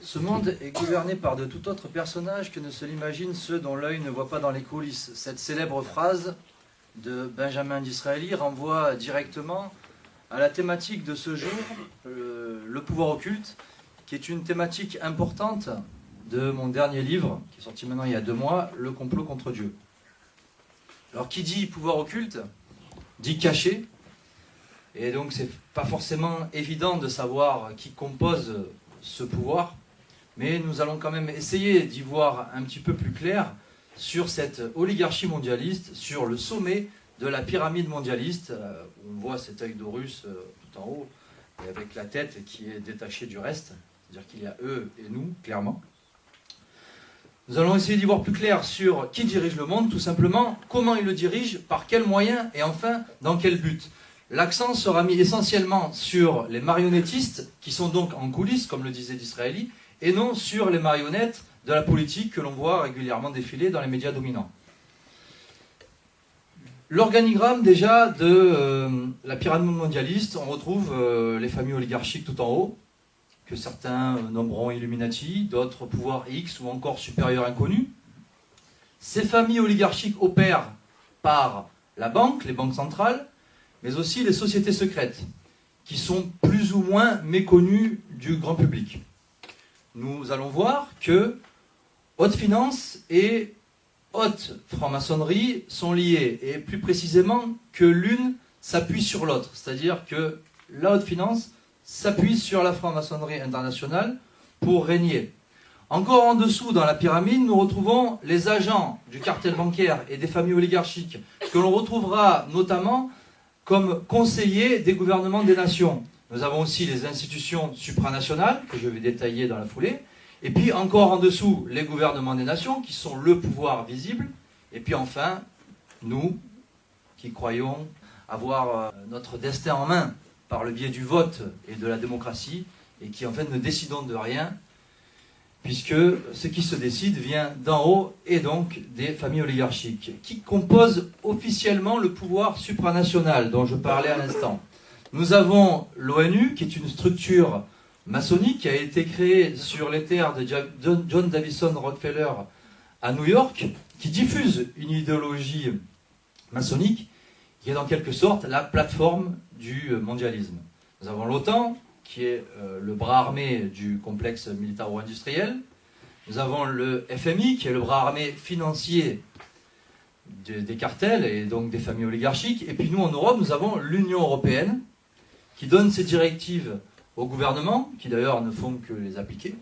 Ce monde est gouverné par de tout autre personnage que ne se l'imaginent ceux dont l'œil ne voit pas dans les coulisses. Cette célèbre phrase de Benjamin Disraeli renvoie directement à la thématique de ce jour, le pouvoir occulte, qui est une thématique importante de mon dernier livre, qui est sorti maintenant il y a 2 mois, Le complot contre Dieu. Alors qui dit pouvoir occulte, dit caché, et donc c'est pas forcément évident de savoir qui compose ce pouvoir, mais nous allons quand même essayer d'y voir un petit peu plus clair sur cette oligarchie mondialiste, sur le sommet de la pyramide mondialiste, où on voit cet œil d'Horus tout en haut, et avec la tête qui est détachée du reste, c'est-à-dire qu'il y a eux et nous, clairement. Nous allons essayer d'y voir plus clair sur qui dirige le monde, tout simplement, comment il le dirige, par quels moyens, et enfin, dans quel but. L'accent sera mis essentiellement sur les marionnettistes, qui sont donc en coulisses, comme le disait Disraeli, et non sur les marionnettes de la politique que l'on voit régulièrement défiler dans les médias dominants. L'organigramme déjà de la pyramide mondialiste, on retrouve les familles oligarchiques tout en haut, que certains nommeront Illuminati, d'autres pouvoirs X ou encore supérieurs inconnus. Ces familles oligarchiques opèrent par la banque, les banques centrales, mais aussi les sociétés secrètes, qui sont plus ou moins méconnues du grand public. Nous allons voir que haute finance et haute franc-maçonnerie sont liées, et plus précisément que l'une s'appuie sur l'autre, c'est-à-dire que la haute finance s'appuie sur la franc-maçonnerie internationale pour régner. Encore en dessous dans la pyramide, nous retrouvons les agents du cartel bancaire et des familles oligarchiques, que l'on retrouvera notamment comme conseillers des gouvernements des nations. Nous avons aussi les institutions supranationales, que je vais détailler dans la foulée, et puis encore en dessous, les gouvernements des nations, qui sont le pouvoir visible, et puis enfin, nous, qui croyons avoir notre destin en main par le biais du vote et de la démocratie, et qui en fait ne décidons de rien, puisque ce qui se décide vient d'en haut, et donc des familles oligarchiques, qui composent officiellement le pouvoir supranational dont je parlais à l'instant. Nous avons l'ONU, qui est une structure maçonnique qui a été créée sur les terres de John Davison Rockefeller à New York, qui diffuse une idéologie maçonnique qui est en quelque sorte la plateforme du mondialisme. Nous avons l'OTAN, qui est le bras armé du complexe militaro-industriel. Nous avons le FMI, qui est le bras armé financier des cartels et donc des familles oligarchiques. Et puis nous, en Europe, nous avons l'Union européenne, qui donne ses directives au gouvernement, qui d'ailleurs ne font que les appliquer,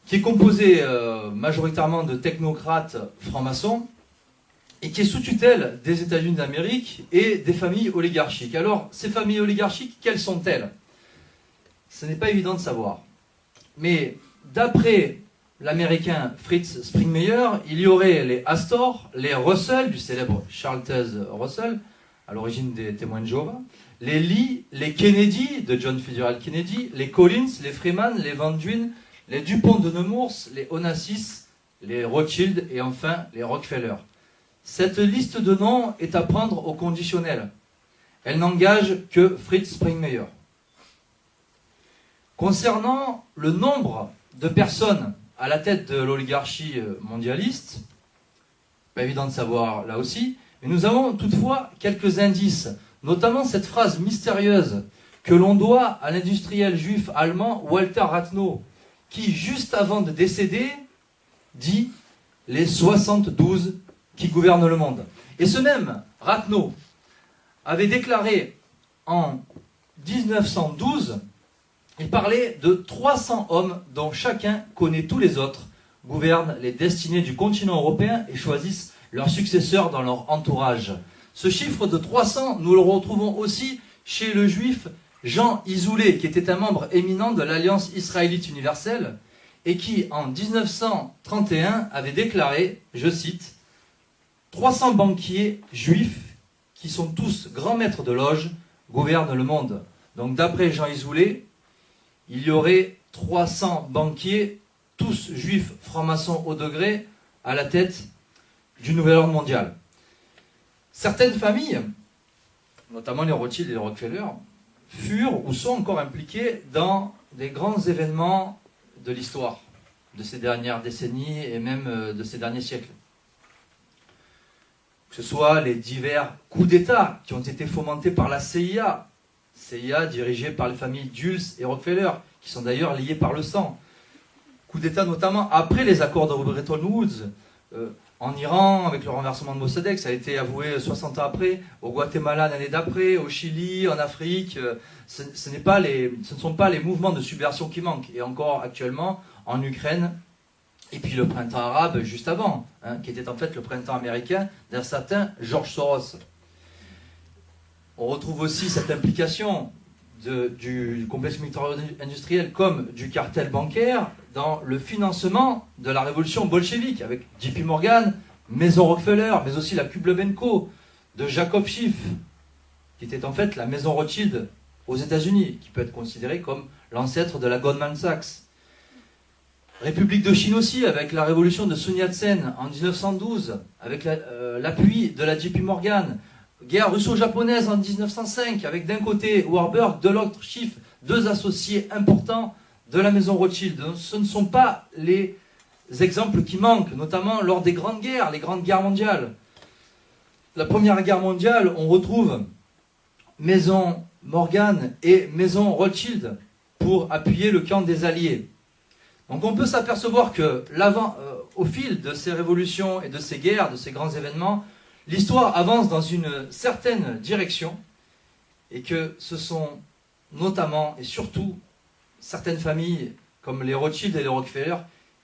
qui est composé majoritairement de technocrates francs-maçons, et qui est sous tutelle des États-Unis d'Amérique et des familles oligarchiques. Alors, ces familles oligarchiques, quelles sont-elles? Ce n'est pas évident de savoir. Mais d'après l'américain Fritz Springmeier, il y aurait les Astor, les Russell, du célèbre Charles Taze Russell, à l'origine des Témoins de Jéhovah, les Lee, les Kennedy, de John Fitzgerald Kennedy, les Collins, les Freeman, les Van Duyn, les Dupont de Nemours, les Onassis, les Rothschild et enfin les Rockefeller. Cette liste de noms est à prendre au conditionnel. Elle n'engage que Fritz Springmeier. Concernant le nombre de personnes à la tête de l'oligarchie mondialiste, pas évident de savoir là aussi, mais nous avons toutefois quelques indices, notamment cette phrase mystérieuse que l'on doit à l'industriel juif allemand Walter Rathenau, qui, juste avant de décéder, dit « les 72 qui gouvernent le monde ». Et ce même Rathenau avait déclaré en 1912, il parlait de 300 hommes dont chacun connaît tous les autres, gouvernent les destinées du continent européen et choisissent leurs successeurs dans leur entourage. Ce chiffre de 300, nous le retrouvons aussi chez le juif Jean Isoulé, qui était un membre éminent de l'Alliance israélite universelle et qui, en 1931, avait déclaré, je cite, « 300 banquiers juifs, qui sont tous grands maîtres de loge, gouvernent le monde. » Donc d'après Jean Isoulé, il y aurait 300 banquiers, tous juifs francs-maçons au degré, à la tête du nouvel ordre mondial. Certaines familles notamment les Rothschild et les Rockefeller, furent ou sont encore impliqués dans des grands événements de l'histoire de ces dernières décennies et même de ces derniers siècles. Que ce soit les divers coups d'État qui ont été fomentés par la CIA dirigée par les familles Dulles et Rockefeller, qui sont d'ailleurs liés par le sang. Coups d'État notamment après les accords de Bretton Woods, en Iran, avec le renversement de Mossadegh, ça a été avoué 60 ans après, au Guatemala l'année d'après, au Chili, en Afrique. Ce ne sont pas les mouvements de subversion qui manquent. Et encore actuellement, en Ukraine, et puis le printemps arabe juste avant, qui était en fait le printemps américain d'un certain George Soros. On retrouve aussi cette implication du complexe militaro-industriel comme du cartel bancaire dans le financement de la révolution bolchevique, avec JP Morgan, Maison Rockefeller, mais aussi la Kublebenko de Jacob Schiff, qui était en fait la maison Rothschild aux États-Unis, qui peut être considérée comme l'ancêtre de la Goldman Sachs. République de Chine aussi, avec la révolution de Sun Yat-sen en 1912, avec l'appui de la JP Morgan. Guerre russo-japonaise en 1905, avec d'un côté Warburg, de l'autre Schiff, deux associés importants de la maison Rothschild. Ce ne sont pas les exemples qui manquent, notamment lors des grandes guerres, les grandes guerres mondiales. La Première Guerre mondiale, on retrouve maison Morgan et maison Rothschild pour appuyer le camp des Alliés. Donc on peut s'apercevoir que au fil de ces révolutions et de ces guerres, de ces grands événements, l'histoire avance dans une certaine direction et que ce sont notamment et surtout certaines familles comme les Rothschild et les Rockefeller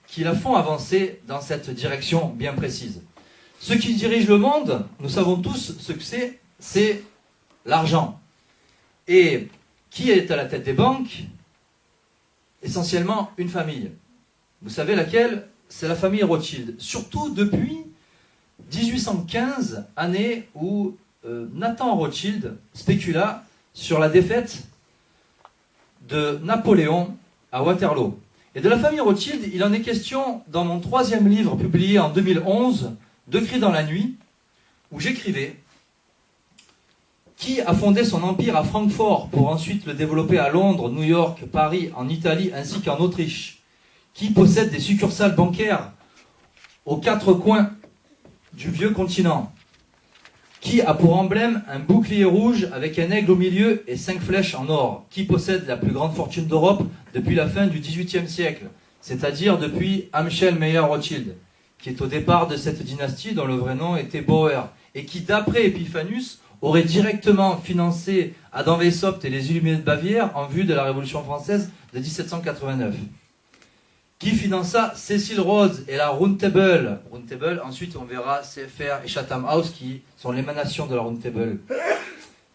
qui la font avancer dans cette direction bien précise. Ceux qui dirigent le monde, nous savons tous ce que c'est l'argent. Et qui est à la tête des banques? Essentiellement une famille. Vous savez laquelle? C'est la famille Rothschild. Surtout depuis 1815, année où Nathan Rothschild spécula sur la défaite de Napoléon à Waterloo. Et de la famille Rothschild, il en est question dans mon 3e livre publié en 2011, Deux cris dans la nuit, où j'écrivais qui a fondé son empire à Francfort pour ensuite le développer à Londres, New York, Paris, en Italie ainsi qu'en Autriche, qui possède des succursales bancaires aux 4 coins du vieux continent, qui a pour emblème un bouclier rouge avec un aigle au milieu et 5 flèches en or, qui possède la plus grande fortune d'Europe depuis la fin du XVIIIe siècle, c'est-à-dire depuis Amschel Meyer Rothschild, qui est au départ de cette dynastie dont le vrai nom était Bauer, et qui d'après Epiphanus aurait directement financé Adam Weishaupt et les Illuminés de Bavière en vue de la Révolution française de 1789. Qui finança Cecil Rhodes et la Round Table. Round Table, ensuite on verra CFR et Chatham House qui sont l'émanation de la Round Table.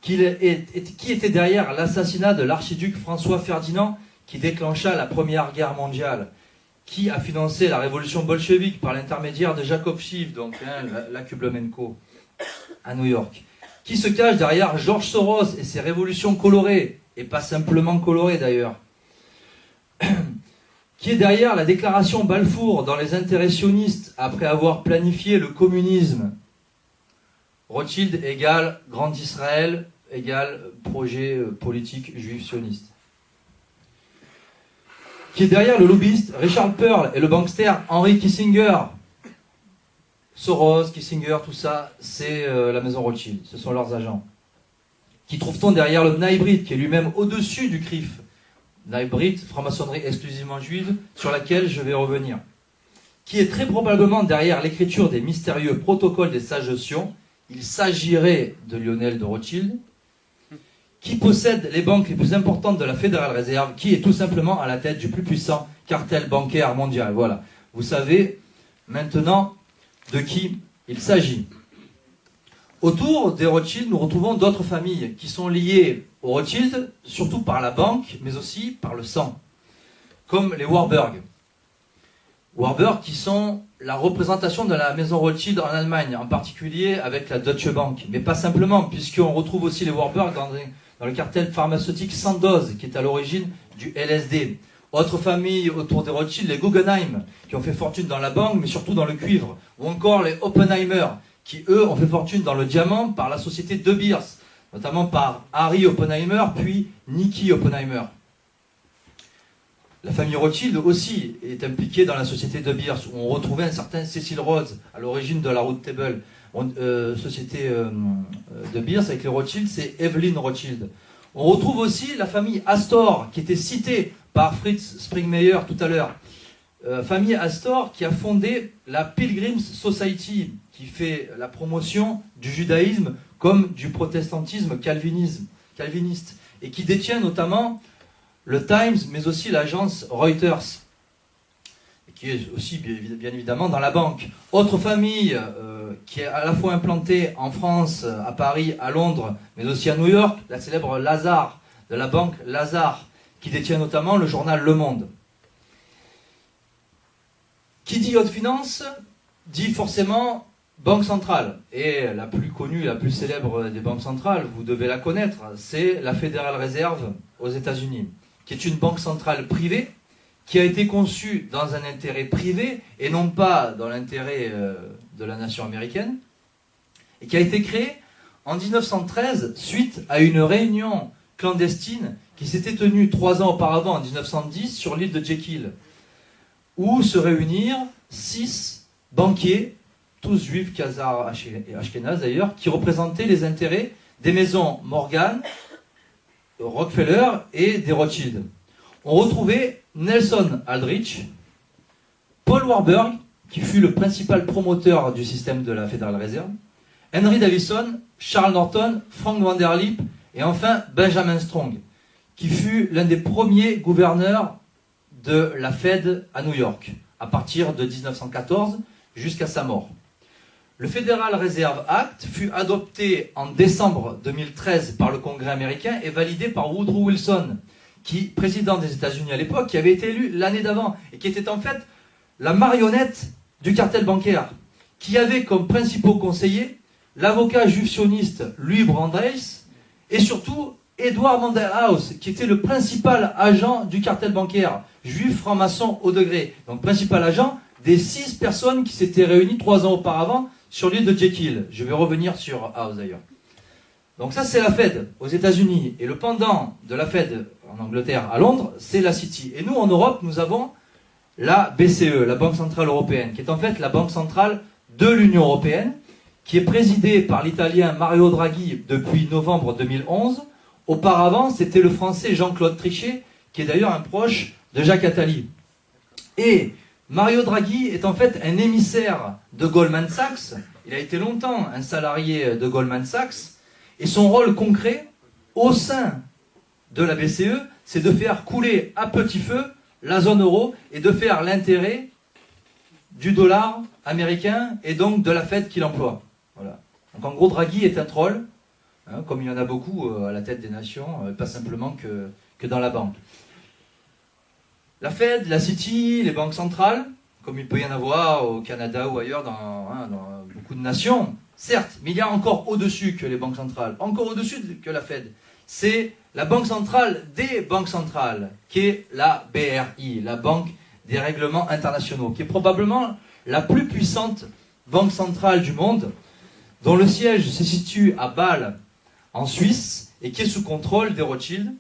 Qui était derrière l'assassinat de l'archiduc François Ferdinand qui déclencha la Première Guerre mondiale. Qui a financé la révolution bolchevique par l'intermédiaire de Jacob Schiff, donc la Kublemenko, à New York. Qui se cache derrière George Soros et ses révolutions colorées, et pas simplement colorées d'ailleurs. Qui est derrière la déclaration Balfour dans les intérêts sionistes après avoir planifié le communisme. Rothschild égale Grand Israël égale projet politique juif sioniste. Qui est derrière le lobbyiste Richard Pearl et le bankster Henry Kissinger. Soros, Kissinger, tout ça, c'est la maison Rothschild, ce sont leurs agents. Qui trouve-t-on derrière le Bnai Brit, qui est lui-même au-dessus du CRIF? Bnai Brit, franc-maçonnerie exclusivement juive, sur laquelle je vais revenir. Qui est très probablement derrière l'écriture des mystérieux protocoles des sages de Sion. Il s'agirait de Lionel de Rothschild. Qui possède les banques les plus importantes de la Fédérale Réserve, qui est tout simplement à la tête du plus puissant cartel bancaire mondial. Voilà. Vous savez maintenant de qui il s'agit. Autour des Rothschild, nous retrouvons d'autres familles qui sont liées aux Rothschild, surtout par la banque, mais aussi par le sang, comme les Warburg. Warburg qui sont la représentation de la maison Rothschild en Allemagne, en particulier avec la Deutsche Bank, mais pas simplement, puisqu'on retrouve aussi les Warburg dans le cartel pharmaceutique Sandoz, qui est à l'origine du LSD. Autre famille autour des Rothschild, les Guggenheim, qui ont fait fortune dans la banque, mais surtout dans le cuivre. Ou encore les Oppenheimer, qui eux ont fait fortune dans le diamant par la société De Beers. notamment par Harry Oppenheimer, puis Nicky Oppenheimer. La famille Rothschild aussi est impliquée dans la société De Beers, où on retrouvait un certain Cecil Rhodes, à l'origine de la Round Table. Société De Beers avec les Rothschild, c'est Evelyn Rothschild. On retrouve aussi la famille Astor, qui était citée par Fritz Springmeier tout à l'heure. Famille Astor qui a fondé la Pilgrims Society, qui fait la promotion du judaïsme comme du protestantisme calviniste, et qui détient notamment le Times, mais aussi l'agence Reuters, et qui est aussi bien évidemment dans la banque. Autre famille qui est à la fois implantée en France, à Paris, à Londres, mais aussi à New York, la célèbre Lazard, de la banque Lazard, qui détient notamment le journal Le Monde. Qui dit haute finance, dit forcément banque centrale. Et la plus connue, la plus célèbre des banques centrales, vous devez la connaître, c'est la Federal Reserve aux États-Unis, qui est une banque centrale privée, qui a été conçue dans un intérêt privé, et non pas dans l'intérêt de la nation américaine, et qui a été créée en 1913, suite à une réunion clandestine qui s'était tenue 3 ans auparavant, en 1910, sur l'île de Jekyll, où se réunirent 6 banquiers, tous juifs, khazars et ashkénazes d'ailleurs, qui représentaient les intérêts des maisons Morgan, Rockefeller et des Rothschild. On retrouvait Nelson Aldrich, Paul Warburg, qui fut le principal promoteur du système de la Federal Reserve, Henry Davison, Charles Norton, Frank Vanderlip et enfin Benjamin Strong, qui fut l'un des premiers gouverneurs de la Fed à New York, à partir de 1914 jusqu'à sa mort. Le Federal Reserve Act fut adopté en décembre 2013 par le Congrès américain et validé par Woodrow Wilson, président des États-Unis à l'époque, qui avait été élu l'année d'avant et qui était en fait la marionnette du cartel bancaire, qui avait comme principaux conseillers l'avocat juif sioniste Louis Brandeis et surtout Edward Mandelhaus, qui était le principal agent du cartel bancaire, juif franc-maçon au degré, donc principal agent des 6 personnes qui s'étaient réunies 3 ans auparavant sur l'île de Jekyll. Je vais revenir sur House d'ailleurs. Donc ça c'est la Fed aux États-Unis, et le pendant de la Fed en Angleterre à Londres, c'est la City. Et nous en Europe, nous avons la BCE, la Banque Centrale Européenne, qui est en fait la banque centrale de l'Union Européenne, qui est présidée par l'Italien Mario Draghi depuis novembre 2011. Auparavant, c'était le Français Jean-Claude Trichet, qui est d'ailleurs un proche de Jacques Attali. Et Mario Draghi est en fait un émissaire de Goldman Sachs. Il a été longtemps un salarié de Goldman Sachs. Et son rôle concret, au sein de la BCE, c'est de faire couler à petit feu la zone euro et de faire l'intérêt du dollar américain et donc de la Fed qu'il emploie. Voilà. Donc en gros, Draghi est un troll, hein, comme il y en a beaucoup à la tête des nations, pas simplement que dans la banque. La Fed, la City, les banques centrales, comme il peut y en avoir au Canada ou ailleurs dans beaucoup de nations, certes, mais il y a encore au-dessus que les banques centrales, encore au-dessus que la Fed. C'est la banque centrale des banques centrales, qui est la BRI, la Banque des règlements internationaux, qui est probablement la plus puissante banque centrale du monde, dont le siège se situe à Bâle, en Suisse, et qui est sous contrôle des Rothschild,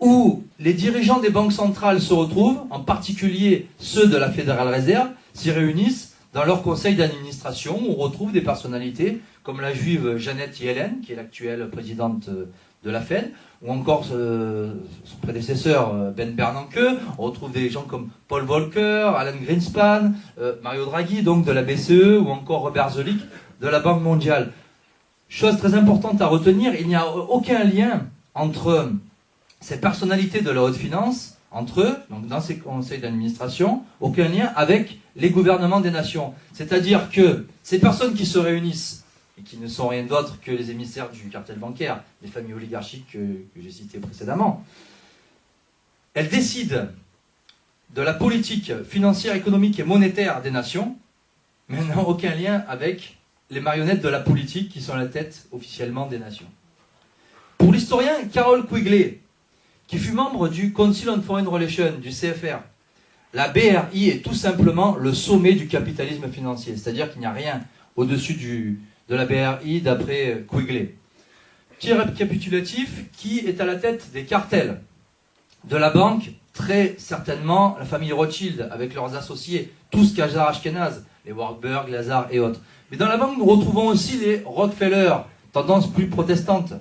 où les dirigeants des banques centrales se retrouvent, en particulier ceux de la Federal Reserve, s'y réunissent dans leur conseil d'administration, où on retrouve des personnalités comme la juive Janet Yellen, qui est l'actuelle présidente de la Fed, ou encore son prédécesseur Ben Bernanke. On retrouve des gens comme Paul Volcker, Alan Greenspan, Mario Draghi, donc de la BCE, ou encore Robert Zoellick de la Banque mondiale. Chose très importante à retenir, il n'y a aucun lien entre ces personnalités de la haute finance, entre eux, donc dans ces conseils d'administration, aucun lien avec les gouvernements des nations. C'est-à-dire que ces personnes qui se réunissent, et qui ne sont rien d'autre que les émissaires du cartel bancaire, des familles oligarchiques que j'ai citées précédemment, elles décident de la politique financière, économique et monétaire des nations, mais n'ont aucun lien avec les marionnettes de la politique qui sont à la tête officiellement des nations. Pour l'historien Carroll Quigley, qui fut membre du Council on Foreign Relations, du CFR, la BRI est tout simplement le sommet du capitalisme financier, c'est-à-dire qu'il n'y a rien au-dessus de la BRI d'après Quigley. Petit récapitulatif, qui est à la tête des cartels de la banque? Très certainement la famille Rothschild, avec leurs associés, tous Khazar Ashkenaz, les Warburg, Lazar et autres. Mais dans la banque, nous retrouvons aussi les Rockefeller, tendance plus protestante,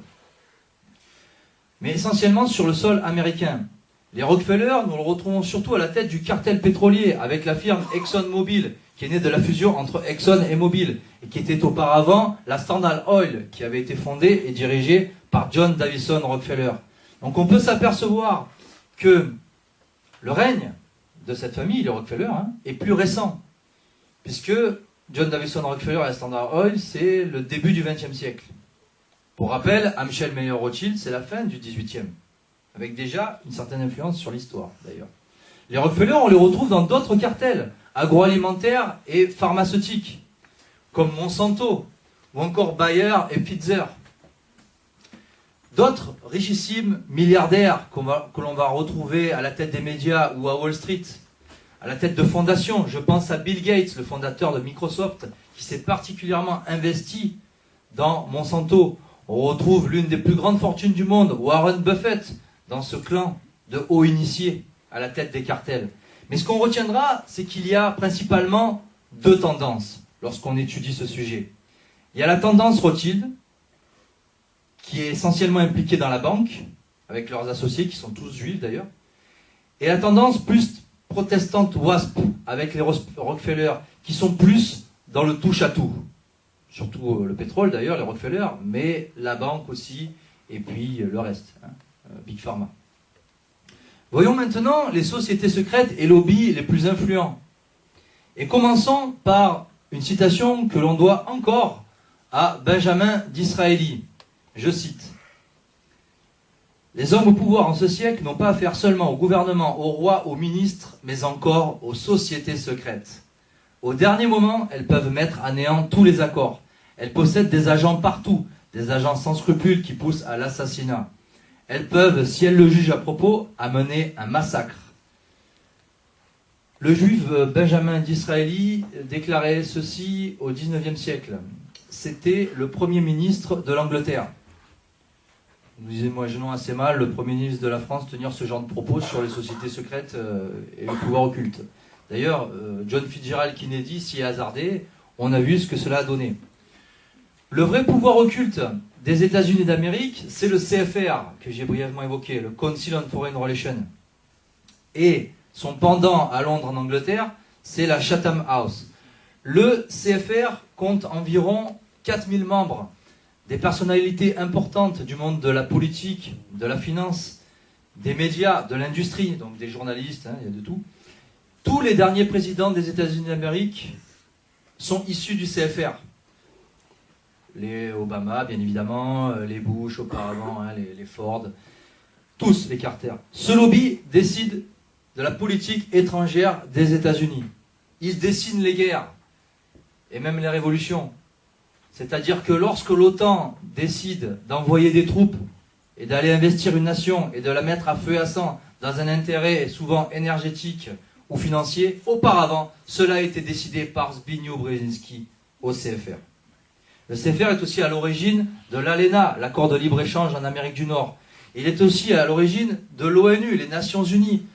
mais essentiellement sur le sol américain. Les Rockefeller, nous le retrouvons surtout à la tête du cartel pétrolier, avec la firme ExxonMobil, qui est née de la fusion entre Exxon et Mobil, et qui était auparavant la Standard Oil, qui avait été fondée et dirigée par John Davison Rockefeller. Donc on peut s'apercevoir que le règne de cette famille, les Rockefeller, est plus récent, puisque John Davison Rockefeller et la Standard Oil, c'est le début du XXe siècle. Pour rappel, Amschel Meyer Rothschild, c'est la fin du XVIIIe, avec déjà une certaine influence sur l'histoire, d'ailleurs. Les Rockefeller, on les retrouve dans d'autres cartels, agroalimentaires et pharmaceutiques, comme Monsanto, ou encore Bayer et Pfizer. D'autres richissimes milliardaires que l'on va retrouver à la tête des médias ou à Wall Street, à la tête de fondations. Je pense à Bill Gates, le fondateur de Microsoft, qui s'est particulièrement investi dans Monsanto. On retrouve l'une des plus grandes fortunes du monde, Warren Buffett, dans ce clan de hauts initiés à la tête des cartels. Mais ce qu'on retiendra, c'est qu'il y a principalement deux tendances lorsqu'on étudie ce sujet. Il y a la tendance Rothschild, qui est essentiellement impliquée dans la banque, avec leurs associés, qui sont tous juifs d'ailleurs, et la tendance plus protestante WASP, avec les Rockefeller, qui sont plus dans le touche-à-tout. Surtout le pétrole d'ailleurs, les Rockefeller, mais la banque aussi, et puis le reste, Big Pharma. Voyons maintenant les sociétés secrètes et lobbies les plus influents. Et commençons par une citation que l'on doit encore à Benjamin Disraeli. Je cite: « Les hommes au pouvoir en ce siècle n'ont pas affaire seulement au gouvernement, aux rois, aux ministres, mais encore aux sociétés secrètes. Au dernier moment, elles peuvent mettre à néant tous les accords. Elles possèdent des agents partout, des agents sans scrupules qui poussent à l'assassinat. Elles peuvent, si elles le jugent à propos, amener un massacre. » Le juif Benjamin Disraeli déclarait ceci au XIXe siècle. C'était le Premier ministre de l'Angleterre. Nous imaginons assez mal le Premier ministre de la France tenir ce genre de propos sur les sociétés secrètes et le pouvoir occulte. D'ailleurs, John Fitzgerald Kennedy s'y est hasardé, on a vu ce que cela a donné. Le vrai pouvoir occulte des États-Unis d'Amérique, c'est le CFR, que j'ai brièvement évoqué, le Council on Foreign Relations. Et son pendant à Londres en Angleterre, c'est la Chatham House. Le CFR compte environ 4000 membres, des personnalités importantes du monde de la politique, de la finance, des médias, de l'industrie, donc des journalistes, il y a de tout. Tous les derniers présidents des États-Unis d'Amérique sont issus du CFR. Les Obama, bien évidemment, les Bush auparavant, les Ford, tous les Carter. Ce lobby décide de la politique étrangère des États-Unis. Il dessine les guerres et même les révolutions. C'est-à-dire que lorsque l'OTAN décide d'envoyer des troupes et d'aller investir une nation et de la mettre à feu et à sang dans un intérêt souvent énergétique ou financier, auparavant, cela a été décidé par Zbigniew Brzezinski au CFR. Le CFR est aussi à l'origine de l'ALENA, l'accord de libre-échange en Amérique du Nord. Il est aussi à l'origine de l'ONU, les Nations Unies.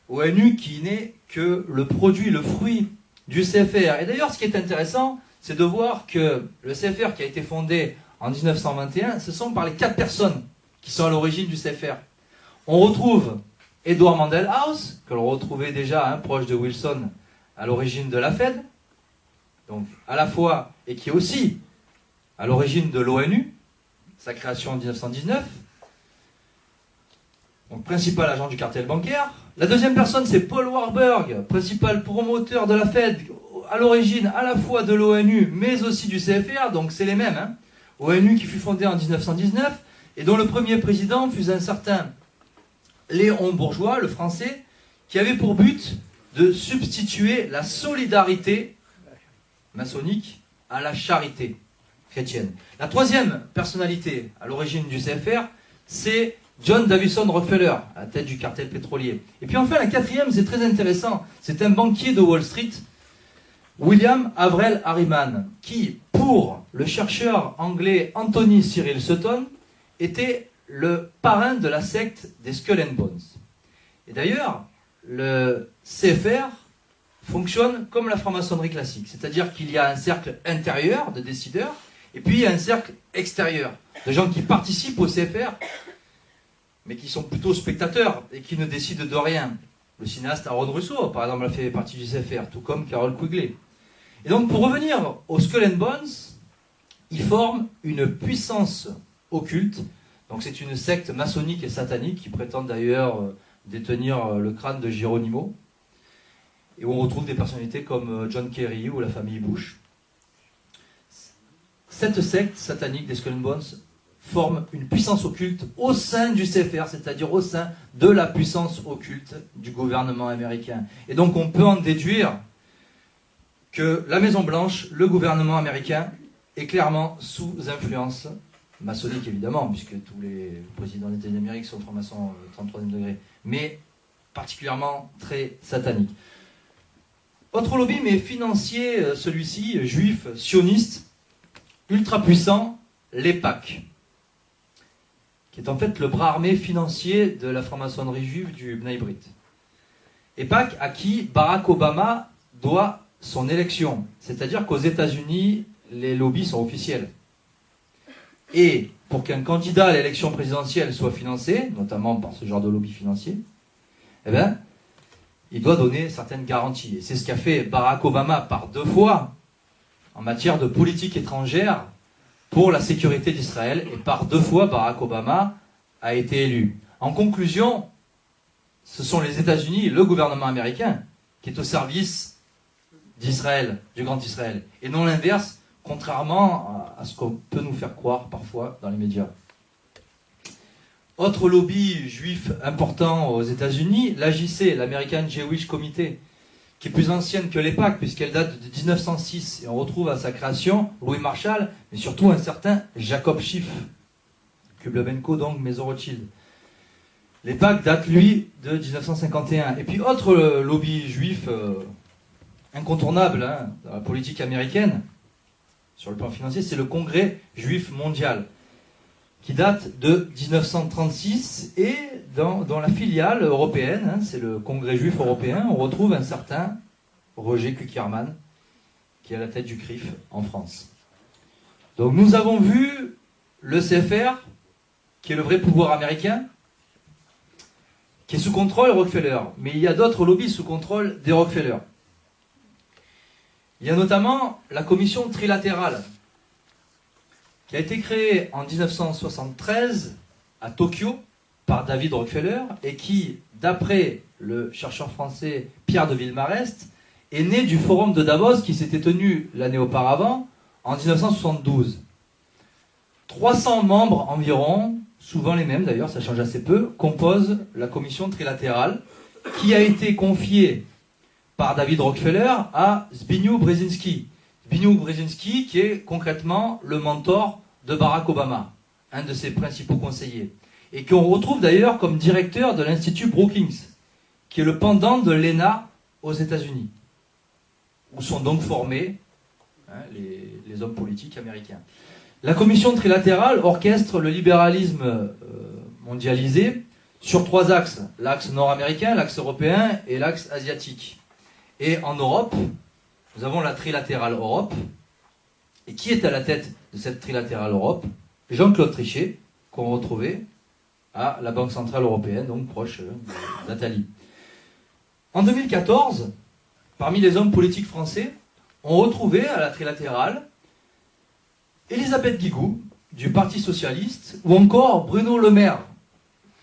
ONU qui n'est que le produit, le fruit du CFR. Et d'ailleurs, ce qui est intéressant, c'est de voir que le CFR qui a été fondé en 1921, ce sont par les 4 personnes qui sont à l'origine du CFR. On retrouve Edward Mandell House, que l'on retrouvait déjà proche de Wilson à l'origine de la Fed, donc à la fois, et qui est aussi à l'origine de l'ONU, sa création en 1919, donc principal agent du cartel bancaire. La deuxième personne, c'est Paul Warburg, principal promoteur de la Fed, à l'origine à la fois de l'ONU, mais aussi du CFR, donc c'est les mêmes. ONU qui fut fondée en 1919, et dont le premier président fut un certain Léon Bourgeois, le français, qui avait pour but de substituer la solidarité maçonnique à la charité chrétienne. La troisième personnalité à l'origine du CFR, c'est John Davison Rockefeller, à la tête du cartel pétrolier. Et puis enfin, la quatrième, c'est très intéressant, c'est un banquier de Wall Street, William Averell Harriman, qui, pour le chercheur anglais Anthony Cyril Sutton, était le parrain de la secte des Skull and Bones. Et d'ailleurs, le CFR fonctionne comme la franc-maçonnerie classique, c'est-à-dire qu'il y a un cercle intérieur de décideurs, et puis il y a un cercle extérieur de gens qui participent au CFR, mais qui sont plutôt spectateurs et qui ne décident de rien. Le cinéaste Aaron Russo, par exemple, a fait partie du CFR, tout comme Carol Quigley. Et donc, pour revenir aux Skull and Bones, ils forment une puissance occulte. Donc, c'est une secte maçonnique et satanique qui prétend d'ailleurs détenir le crâne de Geronimo. Et où on retrouve des personnalités comme John Kerry ou la famille Bush. Cette secte satanique des Skull and Bones forme une puissance occulte au sein du CFR, c'est-à-dire au sein de la puissance occulte du gouvernement américain. Et donc on peut en déduire que la Maison-Blanche, le gouvernement américain, est clairement sous influence maçonnique évidemment, puisque tous les présidents des États-Unis d'Amérique sont francs-maçons 33e degré, mais particulièrement très satanique. Autre lobby, mais financier, celui-ci, juif, sioniste, ultra puissant, l'EPAC, qui est en fait le bras armé financier de la franc-maçonnerie juive du Bnei Brit. EPAC à qui Barack Obama doit son élection. C'est-à-dire qu'aux États-Unis, les lobbies sont officiels. Et pour qu'un candidat à l'élection présidentielle soit financé, notamment par ce genre de lobby financier, eh bien, il doit donner certaines garanties. Et c'est ce qu'a fait Barack Obama par 2 fois en matière de politique étrangère pour la sécurité d'Israël. Et par 2 fois, Barack Obama a été élu. En conclusion, ce sont les États-Unis, le gouvernement américain, qui est au service d'Israël, du Grand Israël. Et non l'inverse, contrairement à ce qu'on peut nous faire croire parfois dans les médias. Autre lobby juif important aux États-Unis, l'AJC, l'American Jewish Committee, qui est plus ancienne que l'EPAC, puisqu'elle date de 1906. Et on retrouve à sa création Louis Marshall, mais surtout un certain Jacob Schiff, Kublebenko, donc Maison Rothschild. L'EPAC date, lui, de 1951. Et puis, autre lobby juif incontournable dans la politique américaine, sur le plan financier, c'est le Congrès juif mondial, qui date de 1936, et dans la filiale européenne, c'est le Congrès juif européen, on retrouve un certain Roger Kuckerman, qui est à la tête du CRIF en France. Donc nous avons vu le CFR, qui est le vrai pouvoir américain, qui est sous contrôle Rockefeller, mais il y a d'autres lobbies sous contrôle des Rockefeller. Il y a notamment la commission trilatérale, qui a été créée en 1973 à Tokyo par David Rockefeller et qui, d'après le chercheur français Pierre de Villemarest, est née du forum de Davos qui s'était tenu l'année auparavant, en 1972. 300 membres environ, souvent les mêmes d'ailleurs, ça change assez peu, composent la commission trilatérale qui a été confiée par David Rockefeller à Zbigniew Brzezinski. Zbigniew Brzezinski qui est concrètement le mentor de Barack Obama, un de ses principaux conseillers, et qu'on retrouve d'ailleurs comme directeur de l'Institut Brookings, qui est le pendant de l'ENA aux États-Unis, où sont donc formés les hommes politiques américains. La commission trilatérale orchestre le libéralisme mondialisé sur 3 axes, l'axe nord-américain, l'axe européen et l'axe asiatique. Et en Europe, nous avons la trilatérale Europe. Et qui est à la tête de cette trilatérale Europe? Jean-Claude Trichet, qu'on retrouvait à la Banque Centrale Européenne, donc proche d'Atali. En 2014, parmi les hommes politiques français, on retrouvait à la trilatérale Elisabeth Guigou, du Parti Socialiste, ou encore Bruno Le Maire,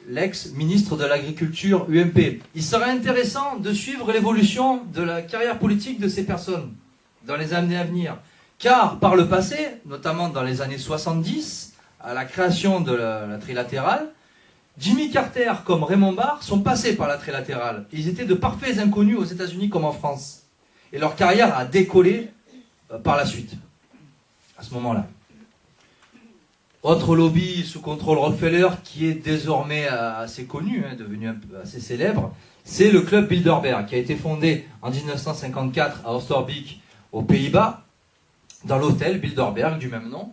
l'ex-ministre de l'Agriculture UMP. Il serait intéressant de suivre l'évolution de la carrière politique de ces personnes dans les années à venir. Car par le passé, notamment dans les années 70, à la création de la trilatérale, Jimmy Carter comme Raymond Barre sont passés par la trilatérale. Ils étaient de parfaits inconnus aux États-Unis comme en France. Et leur carrière a décollé par la suite, à ce moment-là. Autre lobby sous contrôle Rockefeller qui est désormais assez connu, devenu un peu assez célèbre, c'est le club Bilderberg, qui a été fondé en 1954 à Oosterbeek, aux Pays-Bas, dans l'hôtel Bilderberg du même nom.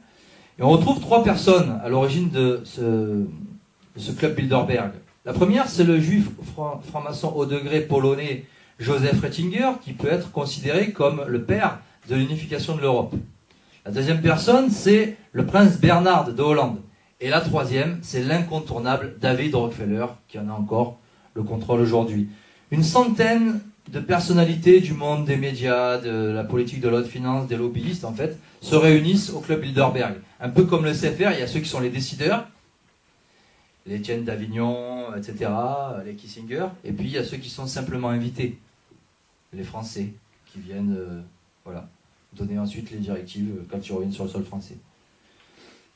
Et on retrouve 3 personnes à l'origine de ce club Bilderberg. La première, c'est le juif franc-maçon haut degré polonais Joseph Ratzinger, qui peut être considéré comme le père de l'unification de l'Europe. La deuxième personne, c'est le prince Bernhard de Hollande. Et la troisième, c'est l'incontournable David Rockefeller, qui en a encore le contrôle aujourd'hui. Une centaine de personnalités du monde des médias, de la politique de l'haute finance, des lobbyistes, en fait, se réunissent au club Bilderberg. Un peu comme le CFR, il y a ceux qui sont les décideurs, les Étienne d'Avignon, etc., les Kissinger, et puis il y a ceux qui sont simplement invités, les Français, qui viennent voilà, donner ensuite les directives quand ils reviennent sur le sol français.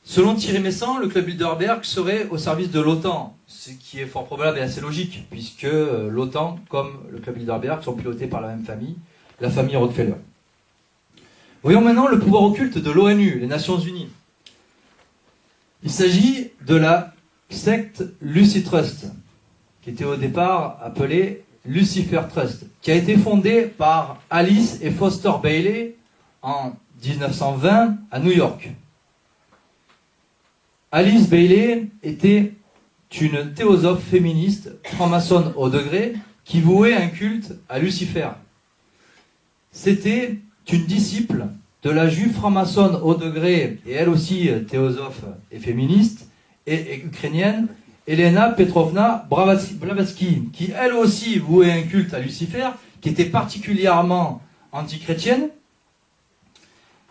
Selon Thierry Messant, le club Bilderberg serait au service de l'OTAN, ce qui est fort probable et assez logique, puisque l'OTAN, comme le club Bilderberg, sont pilotés par la même famille, la famille Rockefeller. Voyons maintenant le pouvoir occulte de l'ONU, les Nations Unies. Il s'agit de la secte Lucy Trust, qui était au départ appelée Lucifer Trust, qui a été fondée par Alice et Foster Bailey en 1920 à New York. Alice Bailey était une théosophe féministe, franc-maçonne au degré, qui vouait un culte à Lucifer. C'était une disciple de la juive franc-maçonne au degré, et elle aussi théosophe et féministe, et ukrainienne, Elena Petrovna Blavatsky, qui elle aussi vouait un culte à Lucifer, qui était particulièrement antichrétienne,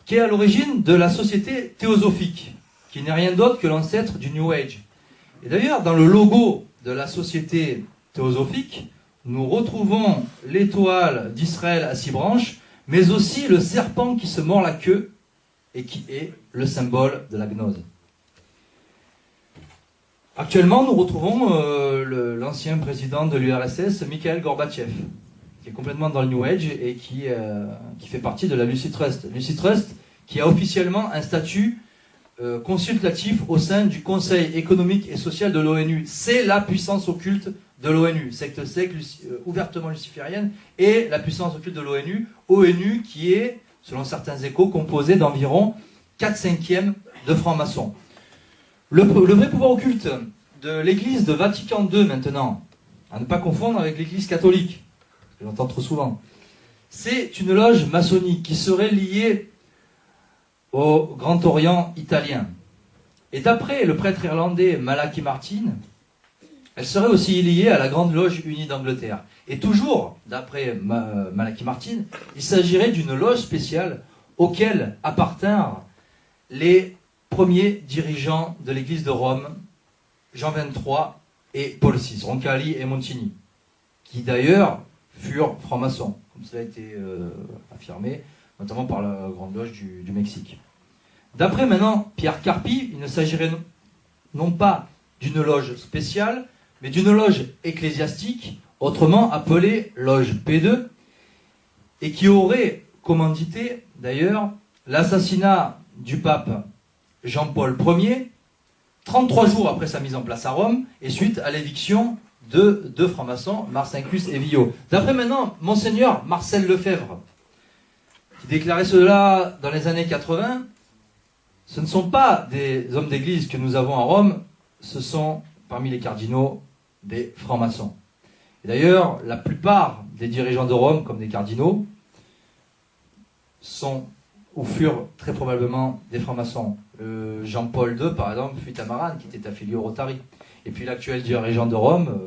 qui est à l'origine de la société théosophique, qui n'est rien d'autre que l'ancêtre du New Age. Et d'ailleurs, dans le logo de la société théosophique, nous retrouvons l'étoile d'Israël à 6 branches, mais aussi le serpent qui se mord la queue, et qui est le symbole de la gnose. Actuellement, nous retrouvons l'ancien président de l'URSS, Mikhail Gorbatchev, qui est complètement dans le New Age et qui fait partie de la Lucy Trust. Lucy Trust, qui a officiellement un statut consultatif au sein du Conseil économique et social de l'ONU. C'est la puissance occulte de l'ONU, secte ouvertement luciférienne, et la puissance occulte de l'ONU, ONU qui est, selon certains échos, composée d'environ 4/5 de francs-maçons. Le vrai pouvoir occulte de l'église de Vatican II maintenant, à ne pas confondre avec l'église catholique, que j'entends trop souvent, c'est une loge maçonnique qui serait liée au Grand Orient italien. Et d'après le prêtre irlandais Malachi Martin, elle serait aussi liée à la Grande Loge Unie d'Angleterre. Et toujours, d'après Malachi Martin, il s'agirait d'une loge spéciale auquel appartinrent les premiers dirigeants de l'église de Rome, Jean XXIII et Paul VI, Roncalli et Montini, qui d'ailleurs furent francs-maçons, comme cela a été affirmé, notamment par la Grande Loge du Mexique. D'après maintenant Pierre Carpi, il ne s'agirait non pas d'une loge spéciale, mais d'une loge ecclésiastique, autrement appelée loge P2, et qui aurait commandité d'ailleurs l'assassinat du pape Jean-Paul Ier, 33 jours après sa mise en place à Rome, et suite à l'éviction de deux francs-maçons, Marcinkus et Villot. D'après maintenant Monseigneur Marcel Lefebvre, qui déclarait cela dans les années 80, ce ne sont pas des hommes d'église que nous avons à Rome, ce sont, parmi les cardinaux, des francs-maçons. Et d'ailleurs, la plupart des dirigeants de Rome, comme des cardinaux, sont ou furent très probablement des francs-maçons. Jean-Paul II, par exemple, fut à Marane, qui était affilié au Rotary. Et puis l'actuel dirigeant de Rome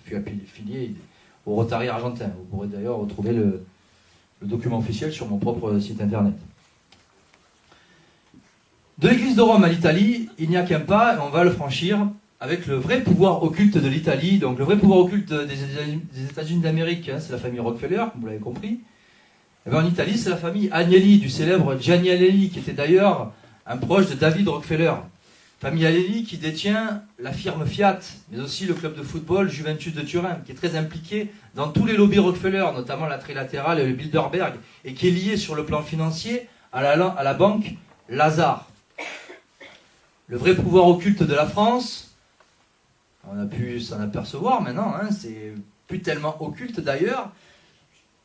fut affilié au Rotary argentin. Vous pourrez d'ailleurs retrouver le document officiel sur mon propre site internet. De l'église de Rome à l'Italie, il n'y a qu'un pas, et on va le franchir avec le vrai pouvoir occulte de l'Italie. Donc le vrai pouvoir occulte des États-Unis d'Amérique, hein, c'est la famille Rockefeller, comme vous l'avez compris. Et bien en Italie, c'est la famille Agnelli, du célèbre Gianni Agnelli, qui était d'ailleurs un proche de David Rockefeller. Famille Agnelli qui détient la firme Fiat, mais aussi le club de football Juventus de Turin, qui est très impliqué dans tous les lobbies Rockefeller, notamment la Trilatérale et le Bilderberg, et qui est lié sur le plan financier à la banque Lazare. Le vrai pouvoir occulte de la France, on a pu s'en apercevoir maintenant, hein, c'est plus tellement occulte d'ailleurs.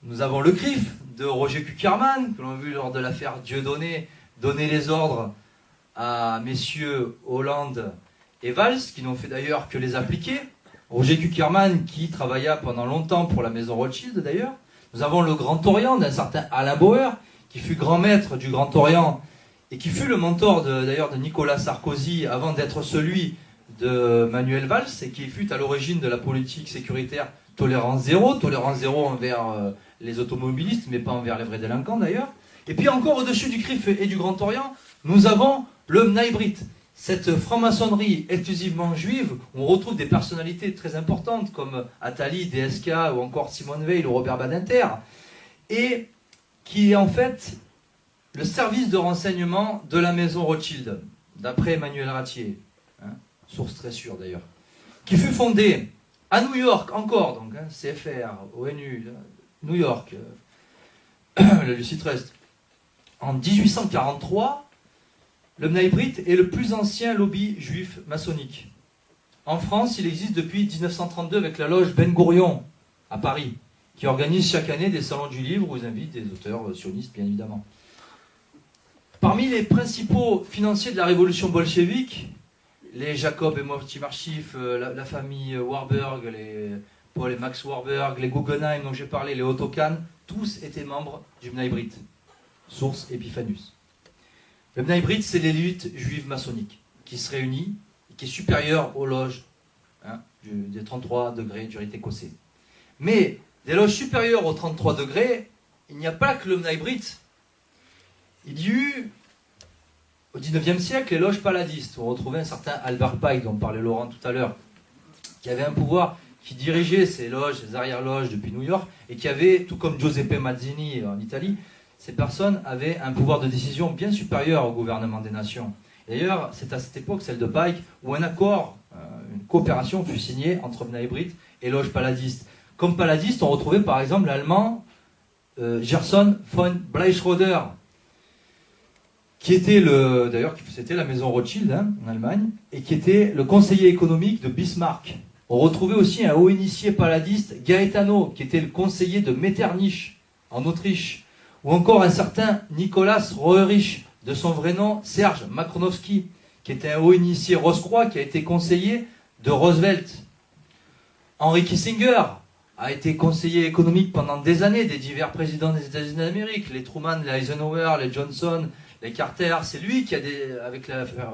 Nous avons le CRIF de Roger Kuckerman, que l'on a vu lors de l'affaire Dieudonné, donner les ordres à messieurs Hollande et Valls, qui n'ont fait d'ailleurs que les appliquer. Roger Kuckerman, qui travailla pendant longtemps pour la maison Rothschild d'ailleurs. Nous avons le Grand Orient d'un certain Alain Bauer, qui fut grand maître du Grand Orient et qui fut le mentor d'ailleurs de Nicolas Sarkozy avant d'être celui de Manuel Valls et qui fut à l'origine de la politique sécuritaire tolérance zéro envers les automobilistes, mais pas envers les vrais délinquants d'ailleurs. Et puis encore au-dessus du CRIF et du Grand Orient, nous avons le Bnei Brit, cette franc-maçonnerie exclusivement juive, où on retrouve des personnalités très importantes comme Attali, DSK ou encore Simone Veil ou Robert Badinter, et qui est en fait le service de renseignement de la maison Rothschild, d'après Emmanuel Ratier, hein, source très sûre d'ailleurs, qui fut fondée à New York encore, donc hein, CFR, ONU, New York, le Lucid Trust, en 1843. Le Bnei Brit est le plus ancien lobby juif maçonnique. En France, il existe depuis 1932 avec la loge Ben Gourion à Paris, qui organise chaque année des salons du livre où ils invitent des auteurs sionistes, bien évidemment. Parmi les principaux financiers de la révolution bolchevique, les Jacob et Moti Marchif, la famille Warburg, les Paul et Max Warburg, les Guggenheim dont j'ai parlé, les Otto Kahn, tous étaient membres du Bnei Brit. Source Epiphanus. Le Bnei Brit, c'est l'élite juive maçonnique qui se réunit et qui est supérieure aux loges hein, des 33 degrés du rite écossais. Mais des loges supérieures aux 33 degrés, il n'y a pas que le Bnei Brit. Il y eut, au XIXe siècle, les loges paladistes. On retrouvait un certain Albert Pike, dont parlait Laurent tout à l'heure, qui avait un pouvoir, qui dirigeait ces loges, ces arrière-loges depuis New York, et qui avait, tout comme Giuseppe Mazzini en Italie, ces personnes avaient un pouvoir de décision bien supérieur au gouvernement des nations. D'ailleurs, c'est à cette époque, celle de Pike, où un accord, une coopération fut signée entre Bnei Brit et loges paladistes. Comme paladiste, on retrouvait par exemple l'allemand Gerson von Bleichroeder, qui était d'ailleurs, c'était la maison Rothschild hein, en Allemagne, et qui était le conseiller économique de Bismarck. On retrouvait aussi un haut initié paladiste, Gaetano, qui était le conseiller de Metternich, en Autriche, ou encore un certain Nicolas Roerich, de son vrai nom Serge Makronovski, qui était un haut initié Rose-Croix, qui a été conseiller de Roosevelt. Henry Kissinger a été conseiller économique pendant des années des divers présidents des États-Unis d'Amérique, les Truman, les Eisenhower, les Johnson, les Carter. C'est lui qui a, avec l'affaire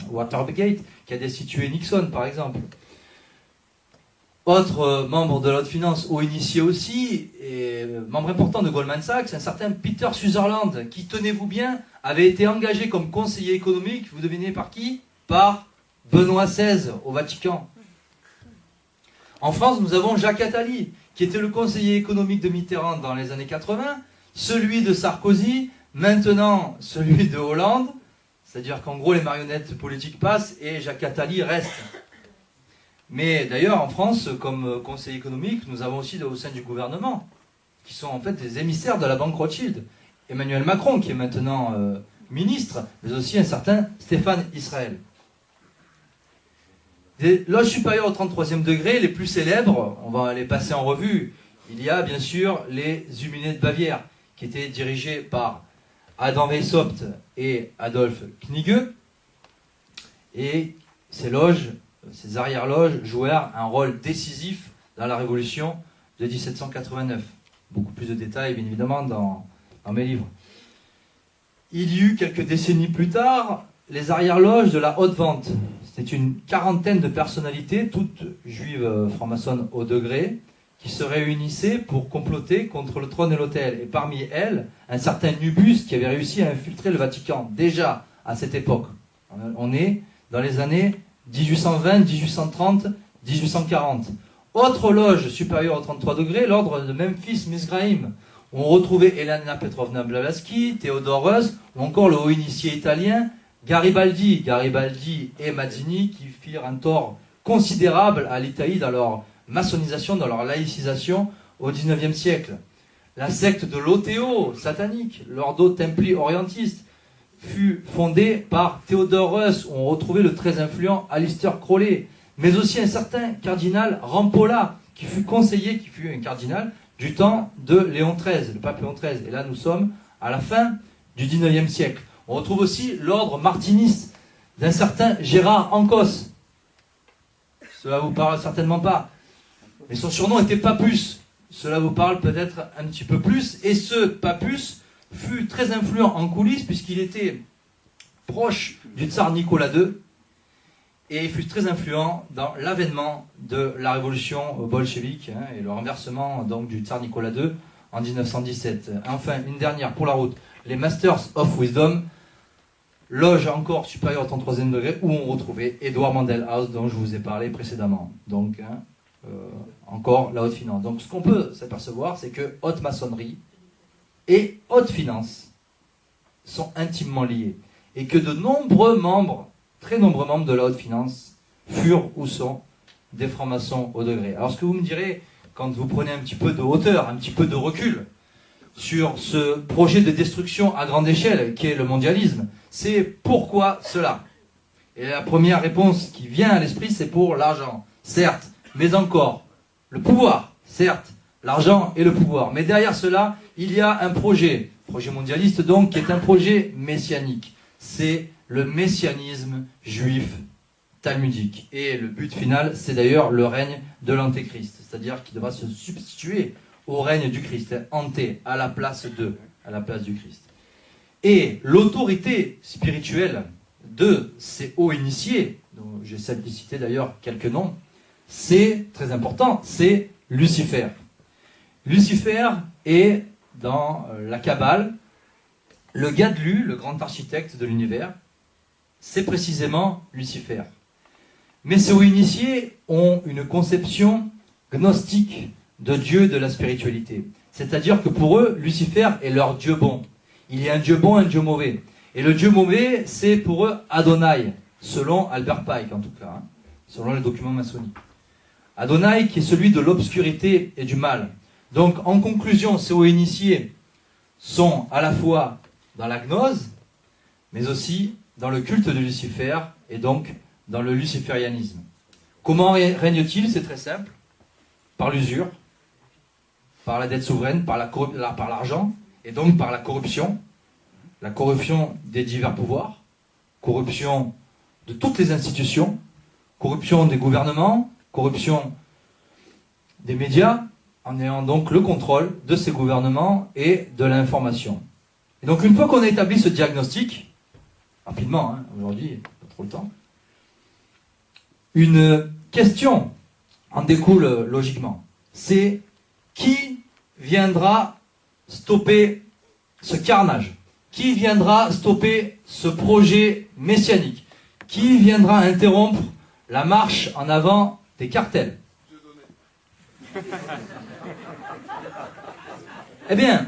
Watergate, qui a destitué Nixon, par exemple. Autre membre de l'Haute Finance, haut initié aussi, et membre important de Goldman Sachs, un certain Peter Sutherland, qui, tenez-vous bien, avait été engagé comme conseiller économique, vous devinez par qui? Par Benoît XVI, au Vatican. En France, nous avons Jacques Attali, qui était le conseiller économique de Mitterrand dans les années 80, celui de Sarkozy, maintenant celui de Hollande, c'est-à-dire qu'en gros les marionnettes politiques passent et Jacques Attali reste. Mais d'ailleurs, en France, comme conseiller économique, nous avons aussi au sein du gouvernement, qui sont en fait des émissaires de la banque Rothschild. Emmanuel Macron, qui est maintenant ministre, mais aussi un certain Stéphane Israël. Des loges supérieures au 33e degré, les plus célèbres, on va les passer en revue. Il y a bien sûr les Illuminés de Bavière, qui étaient dirigés par Adam Weishaupt et Adolf Knigge. Et ces loges, ces arrière-loges jouèrent un rôle décisif dans la révolution de 1789. Beaucoup plus de détails, bien évidemment, dans mes livres. Il y eut quelques décennies plus tard les arrière-loges de la haute vente. C'était une quarantaine de personnalités, toutes juives franc-maçonnes au degré, qui se réunissaient pour comploter contre le trône et l'autel. Et parmi elles, un certain Nubus qui avait réussi à infiltrer le Vatican, déjà à cette époque. On est dans les années 1820, 1830, 1840. Autre loge supérieure au 33 degrés, l'ordre de Memphis-Misraïm, où on retrouvait Elena Petrovna Blavatsky, Theodore Heuss, ou encore le haut initié italien Garibaldi et Mazzini, qui firent un tort considérable à l'Italie dans leur maçonnisation, dans leur laïcisation au XIXe siècle. La secte de l'Oteo, satanique, l'ordo templi orientiste, fut fondée par Theodore Heuss, où on retrouvait le très influent Aleister Crowley, mais aussi un certain cardinal Rampolla, qui fut un cardinal du temps de Léon XIII, le pape Léon XIII. Et là, nous sommes à la fin du XIXe siècle. On retrouve aussi l'ordre martiniste d'un certain Gérard Ancos. Cela vous parle certainement pas. Mais son surnom était Papus. Cela vous parle peut-être un petit peu plus. Et ce Papus fut très influent en coulisses puisqu'il était proche du tsar Nicolas II. Et il fut très influent dans l'avènement de la révolution bolchevique et le renversement donc, du tsar Nicolas II en 1917. Enfin, une dernière pour la route. Les Masters of Wisdom, loge encore supérieure au 33e degré, où on retrouvait Edouard Mandelhaus, dont je vous ai parlé précédemment. Donc, encore la haute finance. Donc, ce qu'on peut s'apercevoir, c'est que haute maçonnerie et haute finance sont intimement liés. Et que de nombreux membres, très nombreux membres de la haute finance, furent ou sont des francs-maçons au degré. Alors, ce que vous me direz, quand vous prenez un petit peu de hauteur, un petit peu de recul, sur ce projet de destruction à grande échelle, qui est le mondialisme, c'est pourquoi cela? Et la première réponse qui vient à l'esprit, c'est pour l'argent, certes, mais encore, le pouvoir, certes, l'argent et le pouvoir. Mais derrière cela, il y a un projet mondialiste donc, qui est un projet messianique. C'est le messianisme juif talmudique. Et le but final, c'est d'ailleurs le règne de l'antéchrist, c'est-à-dire qu'il devra se substituer au règne du Christ, anté, à la place du Christ. Et l'autorité spirituelle de ces hauts initiés, dont j'essaie de citer d'ailleurs quelques noms, c'est très important, c'est Lucifer. Lucifer est, dans la Kabbale, le Gadlu, le grand architecte de l'univers, c'est précisément Lucifer. Mais ces hauts initiés ont une conception gnostique de Dieu, de la spiritualité. C'est-à-dire que pour eux, Lucifer est leur Dieu bon. Il y a un Dieu bon, un Dieu mauvais. Et le Dieu mauvais, c'est pour eux Adonai, selon Albert Pike en tout cas, selon les documents maçonniques. Adonai qui est celui de l'obscurité et du mal. Donc en conclusion, ces hauts initiés sont à la fois dans la gnose, mais aussi dans le culte de Lucifer et donc dans le luciférianisme. Comment règne-t-il? C'est très simple. Par l'usure, par la dette souveraine, par l'argent, et donc par la corruption des divers pouvoirs, corruption de toutes les institutions, corruption des gouvernements, corruption des médias, en ayant donc le contrôle de ces gouvernements et de l'information. Et donc une fois qu'on a établi ce diagnostic, rapidement, aujourd'hui, pas trop le temps, une question en découle logiquement. C'est qui viendra stopper ce carnage? Qui viendra stopper ce projet messianique? Qui viendra interrompre la marche en avant des cartels? Eh bien,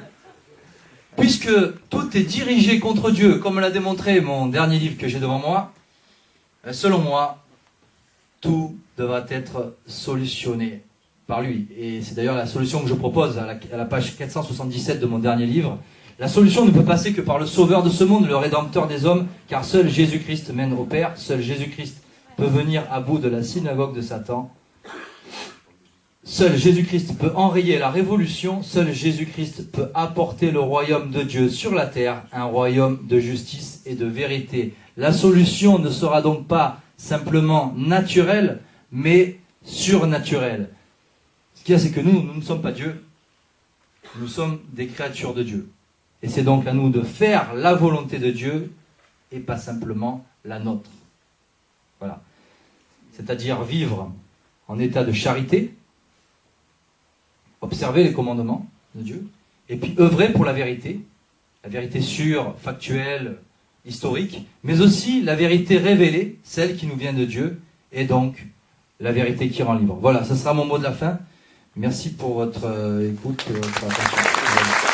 puisque tout est dirigé contre Dieu, comme l'a démontré mon dernier livre que j'ai devant moi, selon moi, tout devra être solutionné par lui. Et c'est d'ailleurs la solution que je propose à la page 477 de mon dernier livre. La solution ne peut passer que par le sauveur de ce monde, le rédempteur des hommes, car seul Jésus-Christ mène au Père, seul Jésus-Christ peut venir à bout de la synagogue de Satan. Seul Jésus-Christ peut enrayer la révolution, seul Jésus-Christ peut apporter le royaume de Dieu sur la terre, un royaume de justice et de vérité. La solution ne sera donc pas simplement naturelle, mais surnaturelle. Ce qu'il y a, c'est que nous ne sommes pas Dieu, nous sommes des créatures de Dieu. Et c'est donc à nous de faire la volonté de Dieu et pas simplement la nôtre. Voilà. C'est-à-dire vivre en état de charité, observer les commandements de Dieu, et puis œuvrer pour la vérité sûre, factuelle, historique, mais aussi la vérité révélée, celle qui nous vient de Dieu, et donc la vérité qui rend libre. Voilà, ce sera mon mot de la fin. Merci pour votre écoute et votre attention.